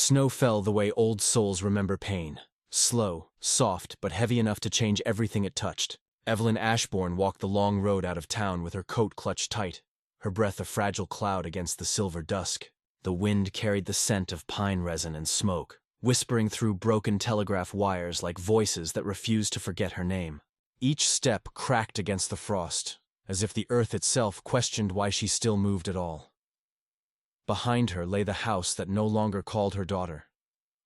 Snow fell the way old souls remember pain. Slow, soft, but heavy enough to change everything it touched. Evelyn Ashbourne walked the long road out of town with her coat clutched tight, her breath a fragile cloud against the silver dusk. The wind carried the scent of pine resin and smoke, whispering through broken telegraph wires like voices that refused to forget her name. Each step cracked against the frost, as if the earth itself questioned why she still moved at all. Behind her lay the house that no longer called her daughter.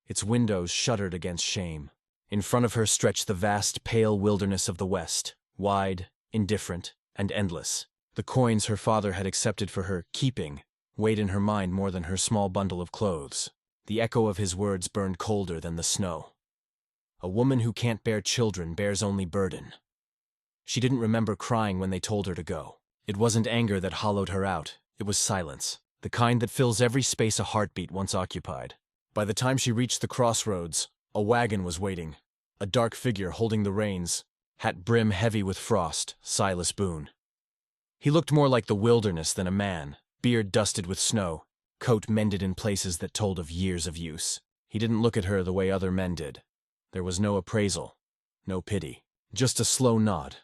Its windows shuddered against shame. In front of her stretched the vast, pale wilderness of the West, wide, indifferent, and endless. The coins her father had accepted for her keeping weighed in her mind more than her small bundle of clothes. The echo of his words burned colder than the snow. A woman who can't bear children bears only burden. She didn't remember crying when they told her to go. It wasn't anger that hollowed her out, it was silence, the kind that fills every space a heartbeat once occupied. By the time she reached the crossroads, a wagon was waiting, a dark figure holding the reins, hat brim heavy with frost, Silas Boone. He looked more like the wilderness than a man, beard dusted with snow, coat mended in places that told of years of use. He didn't look at her the way other men did. There was no appraisal, no pity, just a slow nod,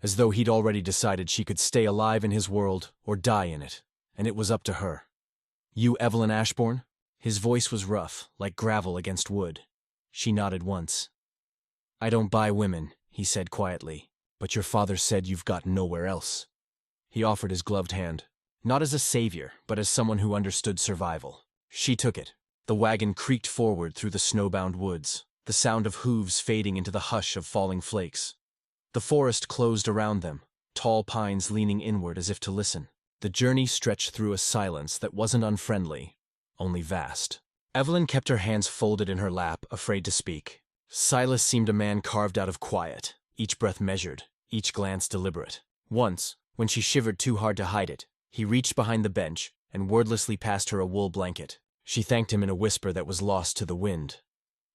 as though he'd already decided she could stay alive in his world or die in it, and it was up to her. "You Evelyn Ashbourne?" His voice was rough, like gravel against wood. She nodded once. "I don't buy women," he said quietly, "but your father said you've got nowhere else." He offered his gloved hand, not as a savior, but as someone who understood survival. She took it. The wagon creaked forward through the snowbound woods, the sound of hooves fading into the hush of falling flakes. The forest closed around them, tall pines leaning inward as if to listen. The journey stretched through a silence that wasn't unfriendly, only vast. Evelyn kept her hands folded in her lap, afraid to speak. Silas seemed a man carved out of quiet, each breath measured, each glance deliberate. Once, when she shivered too hard to hide it, he reached behind the bench and wordlessly passed her a wool blanket. She thanked him in a whisper that was lost to the wind.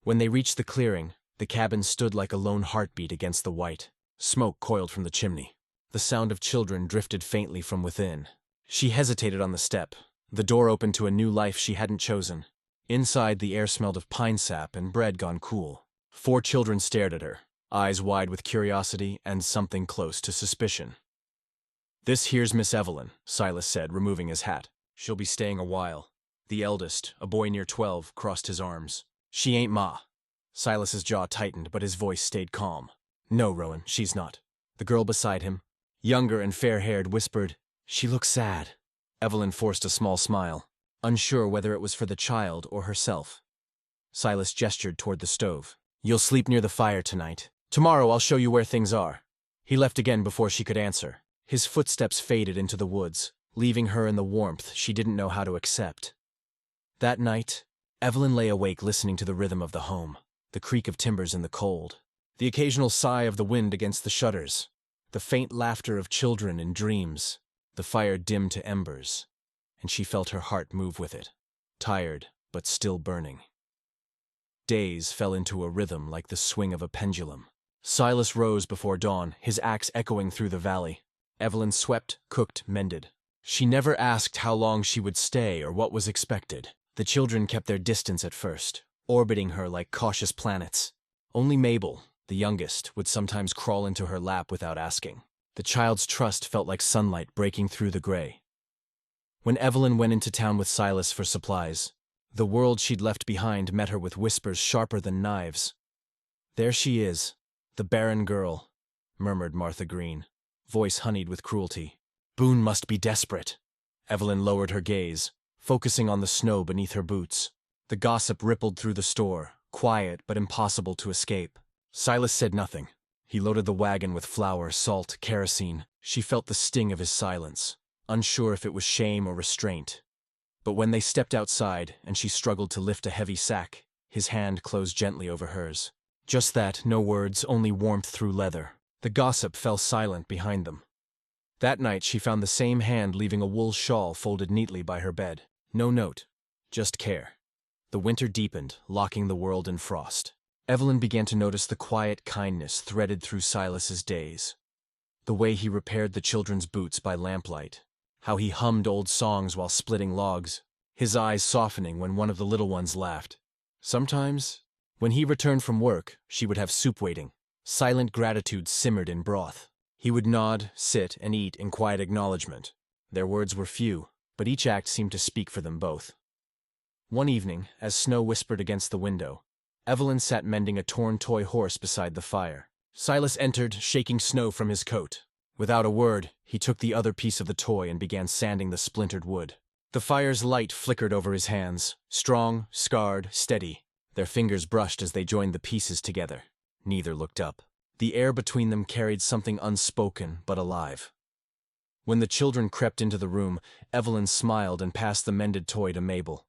When they reached the clearing, the cabin stood like a lone heartbeat against the white. Smoke coiled from the chimney. The sound of children drifted faintly from within. She hesitated on the step. The door opened to a new life she hadn't chosen. Inside, the air smelled of pine sap and bread gone cool. 4 children stared at her, eyes wide with curiosity and something close to suspicion. "This here's Miss Evelyn," Silas said, removing his hat. "She'll be staying a while." The eldest, a boy near 12, crossed his arms. "She ain't Ma." Silas's jaw tightened, but his voice stayed calm. "No, Rowan, she's not." The girl beside him, younger and fair-haired, whispered, "She looks sad." Evelyn forced a small smile, unsure whether it was for the child or herself. Silas gestured toward the stove. "You'll sleep near the fire tonight. Tomorrow I'll show you where things are." He left again before she could answer. His footsteps faded into the woods, leaving her in the warmth she didn't know how to accept. That night, Evelyn lay awake listening to the rhythm of the home, the creak of timbers in the cold, the occasional sigh of the wind against the shutters, the faint laughter of children in dreams. The fire dimmed to embers, and she felt her heart move with it, tired but still burning. Days fell into a rhythm like the swing of a pendulum. Silas rose before dawn, his axe echoing through the valley. Evelyn swept, cooked, mended. She never asked how long she would stay or what was expected. The children kept their distance at first, orbiting her like cautious planets. Only Mabel, the youngest, would sometimes crawl into her lap without asking. The child's trust felt like sunlight breaking through the gray. When Evelyn went into town with Silas for supplies, the world she'd left behind met her with whispers sharper than knives. "There she is, the barren girl," murmured Martha Green, voice honeyed with cruelty. "Boone must be desperate." Evelyn lowered her gaze, focusing on the snow beneath her boots. The gossip rippled through the store, quiet but impossible to escape. Silas said nothing. He loaded the wagon with flour, salt, kerosene. She felt the sting of his silence, unsure if it was shame or restraint. But when they stepped outside and she struggled to lift a heavy sack, his hand closed gently over hers. Just that, no words, only warmth through leather. The gossip fell silent behind them. That night she found the same hand leaving a wool shawl folded neatly by her bed. No note, just care. The winter deepened, locking the world in frost. Evelyn began to notice the quiet kindness threaded through Silas's days. The way he repaired the children's boots by lamplight, how he hummed old songs while splitting logs, his eyes softening when one of the little ones laughed. Sometimes, when he returned from work, she would have soup waiting. Silent gratitude simmered in broth. He would nod, sit, and eat in quiet acknowledgement. Their words were few, but each act seemed to speak for them both. One evening, as snow whispered against the window, Evelyn sat mending a torn toy horse beside the fire. Silas entered, shaking snow from his coat. Without a word, he took the other piece of the toy and began sanding the splintered wood. The fire's light flickered over his hands, strong, scarred, steady. Their fingers brushed as they joined the pieces together. Neither looked up. The air between them carried something unspoken but alive. When the children crept into the room, Evelyn smiled and passed the mended toy to Mabel.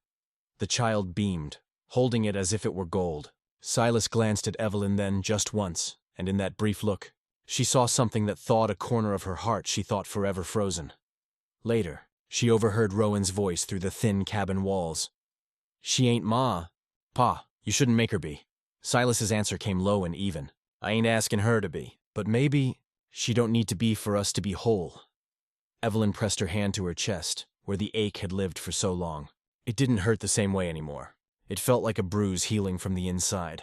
The child beamed, holding it as if it were gold. Silas glanced at Evelyn then just once, and in that brief look, she saw something that thawed a corner of her heart she thought forever frozen. Later, she overheard Rowan's voice through the thin cabin walls. "She ain't Ma. Pa, you shouldn't make her be." Silas's answer came low and even. "I ain't asking her to be, but maybe she don't need to be for us to be whole." Evelyn pressed her hand to her chest, where the ache had lived for so long. It didn't hurt the same way anymore. It felt like a bruise healing from the inside.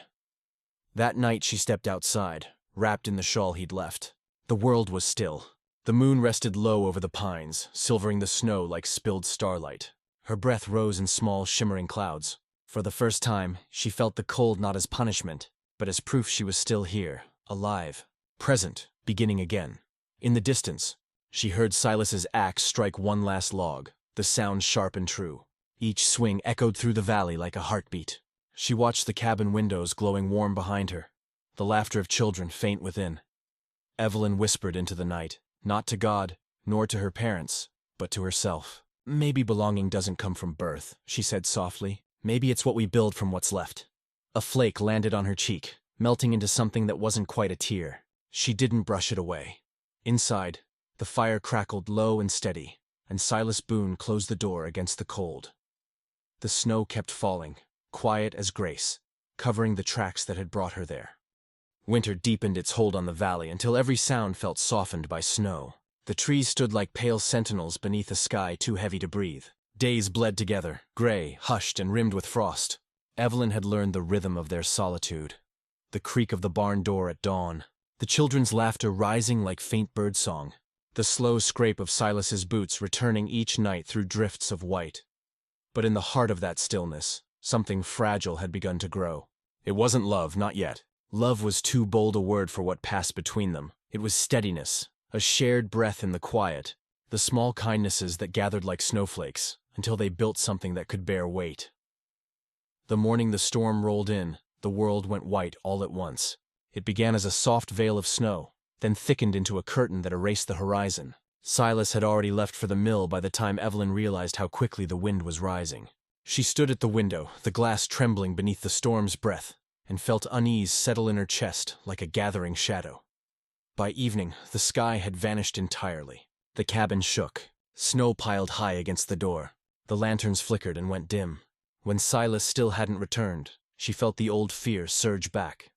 That night she stepped outside, wrapped in the shawl he'd left. The world was still. The moon rested low over the pines, silvering the snow like spilled starlight. Her breath rose in small, shimmering clouds. For the first time, she felt the cold not as punishment, but as proof she was still here, alive, present, beginning again. In the distance, she heard Silas's axe strike one last log, the sound sharp and true. Each swing echoed through the valley like a heartbeat. She watched the cabin windows glowing warm behind her, the laughter of children faint within. Evelyn whispered into the night, not to God, nor to her parents, but to herself. "Maybe belonging doesn't come from birth," she said softly. "Maybe it's what we build from what's left." A flake landed on her cheek, melting into something that wasn't quite a tear. She didn't brush it away. Inside, the fire crackled low and steady, and Silas Boone closed the door against the cold. The snow kept falling, quiet as grace, covering the tracks that had brought her there. Winter deepened its hold on the valley until every sound felt softened by snow. The trees stood like pale sentinels beneath a sky too heavy to breathe. Days bled together, gray, hushed, and rimmed with frost. Evelyn had learned the rhythm of their solitude. The creak of the barn door at dawn, the children's laughter rising like faint birdsong, the slow scrape of Silas's boots returning each night through drifts of white. But in the heart of that stillness, something fragile had begun to grow. It wasn't love, not yet. Love was too bold a word for what passed between them. It was steadiness, a shared breath in the quiet, the small kindnesses that gathered like snowflakes, until they built something that could bear weight. The morning the storm rolled in, the world went white all at once. It began as a soft veil of snow, then thickened into a curtain that erased the horizon. Silas had already left for the mill by the time Evelyn realized how quickly the wind was rising. She stood at the window, the glass trembling beneath the storm's breath, and felt unease settle in her chest like a gathering shadow. By evening, the sky had vanished entirely. The cabin shook. Snow piled high against the door. The lanterns flickered and went dim. When Silas still hadn't returned, she felt the old fear surge back.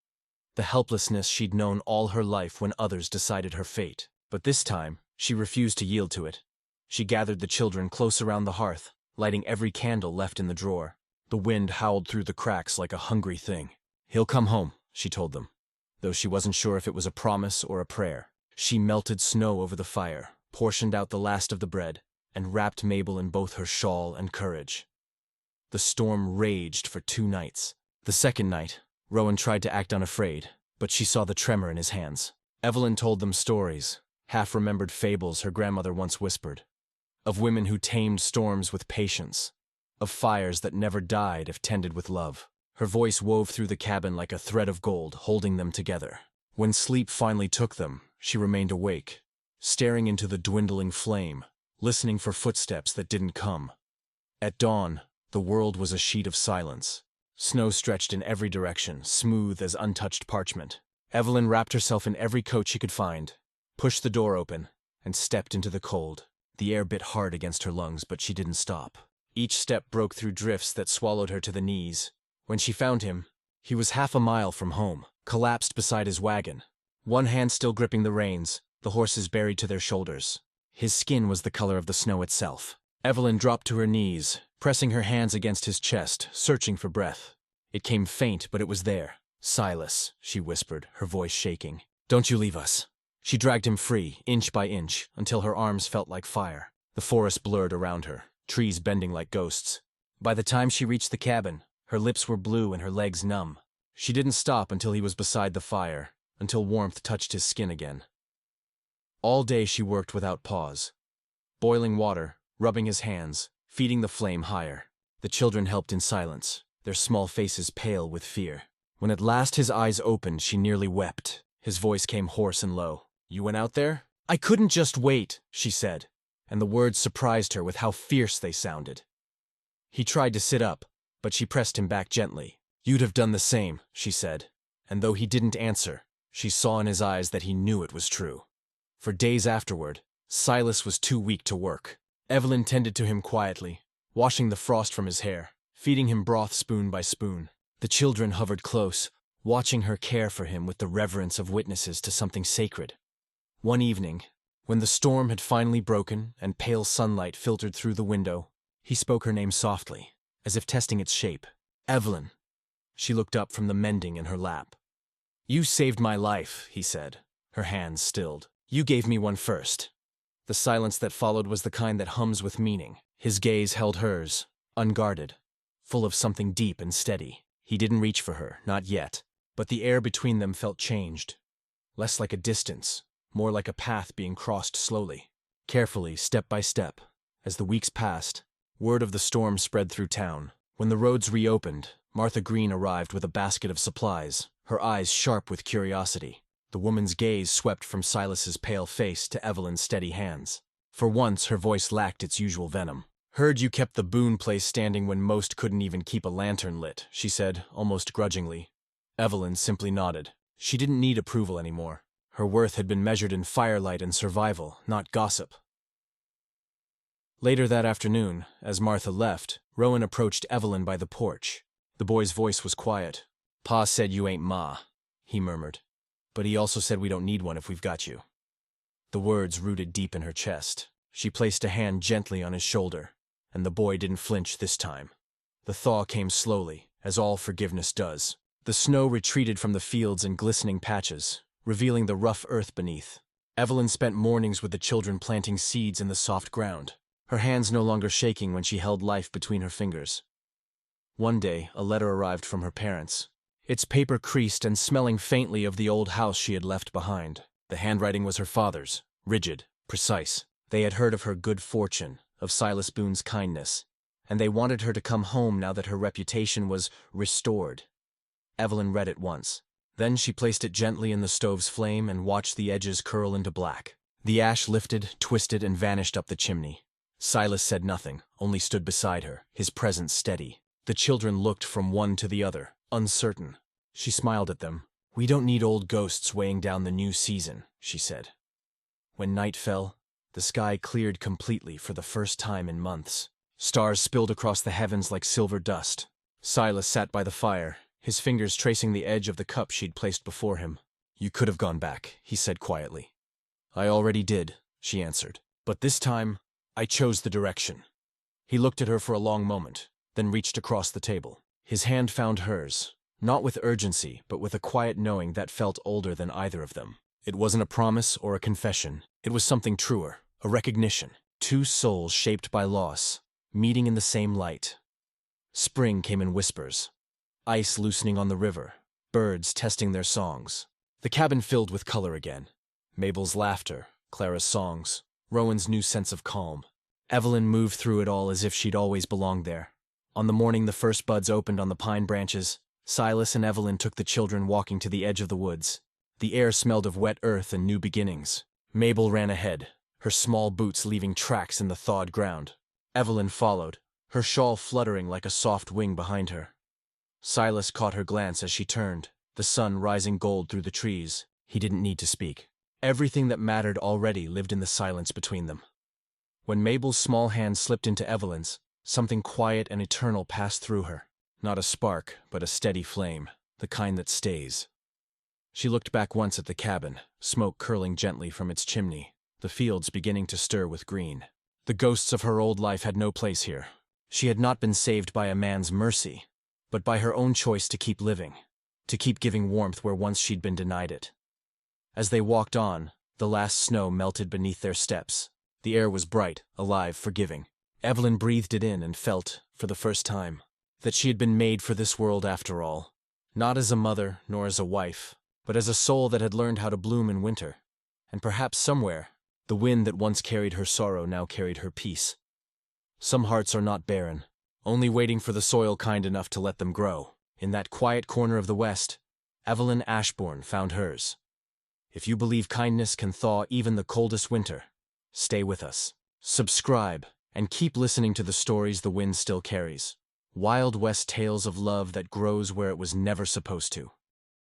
The helplessness she'd known all her life when others decided her fate. But this time, she refused to yield to it. She gathered the children close around the hearth, lighting every candle left in the drawer. The wind howled through the cracks like a hungry thing. "He'll come home," she told them, though she wasn't sure if it was a promise or a prayer. She melted snow over the fire, portioned out the last of the bread, and wrapped Mabel in both her shawl and courage. The storm raged for 2 nights. The second night, Rowan tried to act unafraid, but she saw the tremor in his hands. Evelyn told them stories, half-remembered fables her grandmother once whispered, of women who tamed storms with patience, of fires that never died if tended with love. Her voice wove through the cabin like a thread of gold, holding them together. When sleep finally took them, she remained awake, staring into the dwindling flame, listening for footsteps that didn't come. At dawn, the world was a sheet of silence. Snow stretched in every direction, smooth as untouched parchment. Evelyn wrapped herself in every coat she could find, pushed the door open, and stepped into the cold. The air bit hard against her lungs, but she didn't stop. Each step broke through drifts that swallowed her to the knees. When she found him, he was half a mile from home, collapsed beside his wagon, one hand still gripping the reins, the horses buried to their shoulders. His skin was the color of the snow itself. Evelyn dropped to her knees, pressing her hands against his chest, searching for breath. It came faint, but it was there. "Silas," she whispered, her voice shaking. "Don't you leave us." She dragged him free, inch by inch, until her arms felt like fire. The forest blurred around her, trees bending like ghosts. By the time she reached the cabin, her lips were blue and her legs numb. She didn't stop until he was beside the fire, until warmth touched his skin again. All day she worked without pause. Boiling water, rubbing his hands, feeding the flame higher. The children helped in silence, their small faces pale with fear. When at last his eyes opened, she nearly wept. His voice came hoarse and low. "You went out there?" "I couldn't just wait," she said, and the words surprised her with how fierce they sounded. He tried to sit up, but she pressed him back gently. "You'd have done the same," she said, and though he didn't answer, she saw in his eyes that he knew it was true. For days afterward, Silas was too weak to work. Evelyn tended to him quietly, washing the frost from his hair, feeding him broth spoon by spoon. The children hovered close, watching her care for him with the reverence of witnesses to something sacred. One evening, when the storm had finally broken and pale sunlight filtered through the window, he spoke her name softly, as if testing its shape. "Evelyn." She looked up from the mending in her lap. "You saved my life," he said, her hands stilled. "You gave me one first." The silence that followed was the kind that hums with meaning. His gaze held hers, unguarded, full of something deep and steady. He didn't reach for her, not yet, but the air between them felt changed. Less like a distance, more like a path being crossed slowly, carefully, step by step. As the weeks passed, word of the storm spread through town. When the roads reopened, Martha Green arrived with a basket of supplies, her eyes sharp with curiosity. The woman's gaze swept from Silas's pale face to Evelyn's steady hands. For once, her voice lacked its usual venom. "Heard you kept the Boone place standing when most couldn't even keep a lantern lit," she said, almost grudgingly. Evelyn simply nodded. She didn't need approval anymore. Her worth had been measured in firelight and survival, not gossip. Later that afternoon, as Martha left, Rowan approached Evelyn by the porch. The boy's voice was quiet. "Pa said you ain't Ma," he murmured. "But he also said we don't need one if we've got you." The words rooted deep in her chest. She placed a hand gently on his shoulder, and the boy didn't flinch this time. The thaw came slowly, as all forgiveness does. The snow retreated from the fields in glistening patches, revealing the rough earth beneath. Evelyn spent mornings with the children planting seeds in the soft ground, her hands no longer shaking when she held life between her fingers. One day, a letter arrived from her parents, its paper creased and smelling faintly of the old house she had left behind. The handwriting was her father's, rigid, precise. They had heard of her good fortune, of Silas Boone's kindness, and they wanted her to come home now that her reputation was restored. Evelyn read it once. Then she placed it gently in the stove's flame and watched the edges curl into black. The ash lifted, twisted, and vanished up the chimney. Silas said nothing, only stood beside her, his presence steady. The children looked from one to the other, uncertain. She smiled at them. "We don't need old ghosts weighing down the new season," she said. When night fell, the sky cleared completely for the first time in months. Stars spilled across the heavens like silver dust. Silas sat by the fire, his fingers tracing the edge of the cup she'd placed before him. "You could have gone back," he said quietly. "I already did," she answered. "But this time, I chose the direction." He looked at her for a long moment, then reached across the table. His hand found hers, not with urgency, but with a quiet knowing that felt older than either of them. It wasn't a promise or a confession. It was something truer, a recognition. Two souls shaped by loss, meeting in the same light. Spring came in whispers. Ice loosening on the river, birds testing their songs. The cabin filled with color again. Mabel's laughter, Clara's songs, Rowan's new sense of calm. Evelyn moved through it all as if she'd always belonged there. On the morning the first buds opened on the pine branches, Silas and Evelyn took the children walking to the edge of the woods. The air smelled of wet earth and new beginnings. Mabel ran ahead, her small boots leaving tracks in the thawed ground. Evelyn followed, her shawl fluttering like a soft wing behind her. Silas caught her glance as she turned, the sun rising gold through the trees. He didn't need to speak. Everything that mattered already lived in the silence between them. When Mabel's small hand slipped into Evelyn's, something quiet and eternal passed through her. Not a spark, but a steady flame, the kind that stays. She looked back once at the cabin, smoke curling gently from its chimney, the fields beginning to stir with green. The ghosts of her old life had no place here. She had not been saved by a man's mercy, but by her own choice to keep living, to keep giving warmth where once she'd been denied it. As they walked on, the last snow melted beneath their steps. The air was bright, alive, forgiving. Evelyn breathed it in and felt, for the first time, that she had been made for this world after all. Not as a mother, nor as a wife, but as a soul that had learned how to bloom in winter. And perhaps somewhere, the wind that once carried her sorrow now carried her peace. Some hearts are not barren, only waiting for the soil kind enough to let them grow. In that quiet corner of the West, Evelyn Ashbourne found hers. If you believe kindness can thaw even the coldest winter, stay with us. Subscribe, and keep listening to the stories the wind still carries. Wild West tales of love that grows where it was never supposed to.